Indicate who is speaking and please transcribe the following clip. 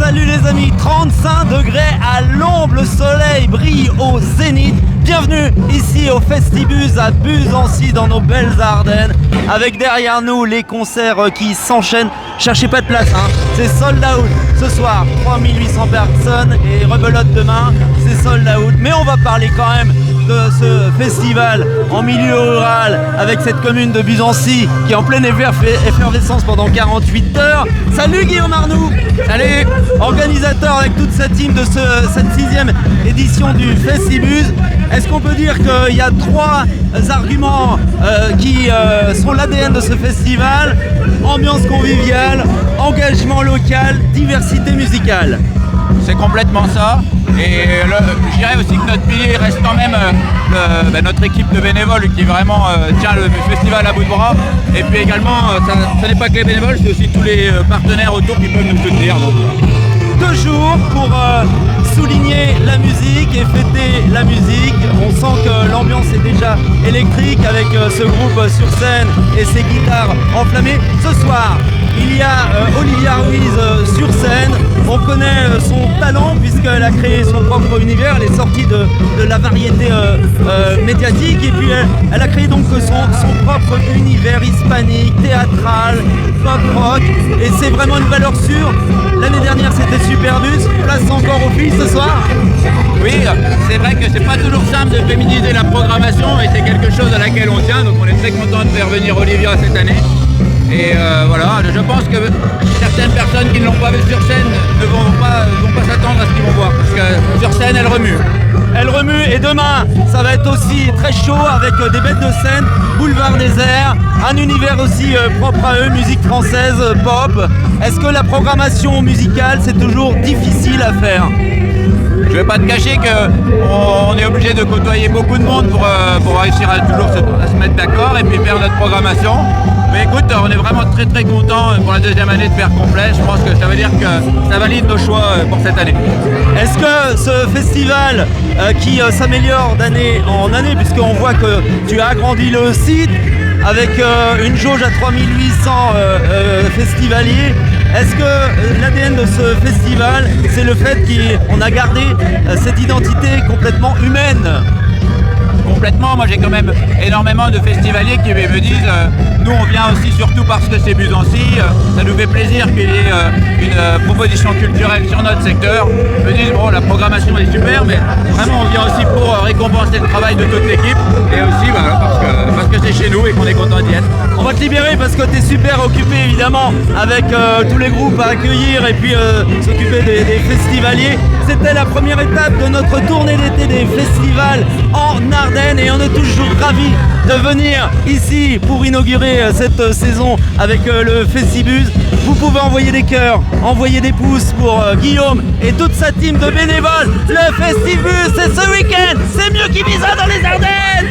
Speaker 1: Salut les amis, 35 degrés à l'ombre, le soleil brille au zénith. Bienvenue ici au Festibus à Buzancy dans nos belles Ardennes. Avec derrière nous les concerts qui s'enchaînent. Cherchez pas de place, hein. C'est sold out ce soir, 3800 personnes et rebelote demain, c'est sold out. Mais on va parler quand même de ce festival en milieu rural avec cette commune de Buzancy qui est en pleine effervescence pendant 48 heures. Salut Guillaume Arnoux.
Speaker 2: Salut.
Speaker 1: Organisateur avec toute sa team de cette 6e édition du Festibus. Est-ce qu'on peut dire qu'il y a 3 arguments qui sont l'ADN de ce festival? Ambiance conviviale, engagement local, diversité musicale.
Speaker 2: C'est complètement ça. Et je dirais aussi que notre pilier reste quand même notre équipe de bénévoles qui vraiment tient le festival à bout de bras. Et puis également, ça n'est pas que les bénévoles, c'est aussi tous les partenaires autour qui peuvent nous soutenir.
Speaker 1: 2 jours pour souligner la musique et fêter la musique. On sent que l'ambiance est déjà électrique avec ce groupe sur scène et ses guitares enflammées. Ce soir, il y a Olivia Ruiz sur scène. On connaît son talent puisqu'elle a créé son propre univers. Elle est sortie de la variété médiatique et puis elle a créé donc son propre univers hispanique, théâtral, pop rock. Et c'est vraiment une valeur sûre. L'année dernière c'était Superbus, place encore aux filles ce soir.
Speaker 2: Oui, c'est vrai que c'est pas toujours simple de féminiser la programmation et c'est quelque chose à laquelle on tient. Donc on est très content de faire venir Olivia cette année. Et voilà, je pense que certaines personnes qui ne l'ont pas vu sur scène ne vont pas s'attendre à ce qu'ils vont voir. Parce que sur scène, elle remue.
Speaker 1: Elle remue et demain, ça va être aussi très chaud avec des bêtes de scène, Boulevard Désert, un univers aussi propre à eux, musique française, pop. Est-ce que la programmation musicale, c'est toujours difficile à faire ?
Speaker 2: Je vais pas te cacher qu'on est obligé de côtoyer beaucoup de monde pour réussir à toujours se mettre d'accord et puis faire notre programmation. Mais écoute, on est vraiment très très content pour la 2e année de faire complet. Je pense que ça veut dire que ça valide nos choix pour cette année.
Speaker 1: Est-ce que ce festival qui s'améliore d'année en année, puisqu'on voit que tu as agrandi le site avec une jauge à 3800 festivaliers, est-ce que l'ADN de ce festival, c'est le fait qu'on a gardé cette identité complètement humaine ?
Speaker 2: Complètement, moi j'ai quand même énormément de festivaliers qui me disent nous on vient aussi surtout parce que c'est Buzancy, ça nous fait plaisir qu'il y ait une proposition culturelle sur notre secteur. Ils me disent bon la programmation est super mais vraiment on vient aussi pour récompenser le travail de toute l'équipe et aussi parce que c'est chez nous et qu'on est content d'y être.
Speaker 1: On va te libérer parce que tu es super occupé évidemment avec tous les groupes à accueillir et puis s'occuper des festivaliers. C'était la première étape de notre tournée d'été des festivals en Ardennes et on est toujours ravis de venir ici pour inaugurer cette saison avec le Festibus. Vous pouvez envoyer des cœurs, envoyer des pouces pour Guillaume et toute sa team de bénévoles. Le Festibus, c'est ce week-end, c'est mieux qu'Ibiza dans les Ardennes.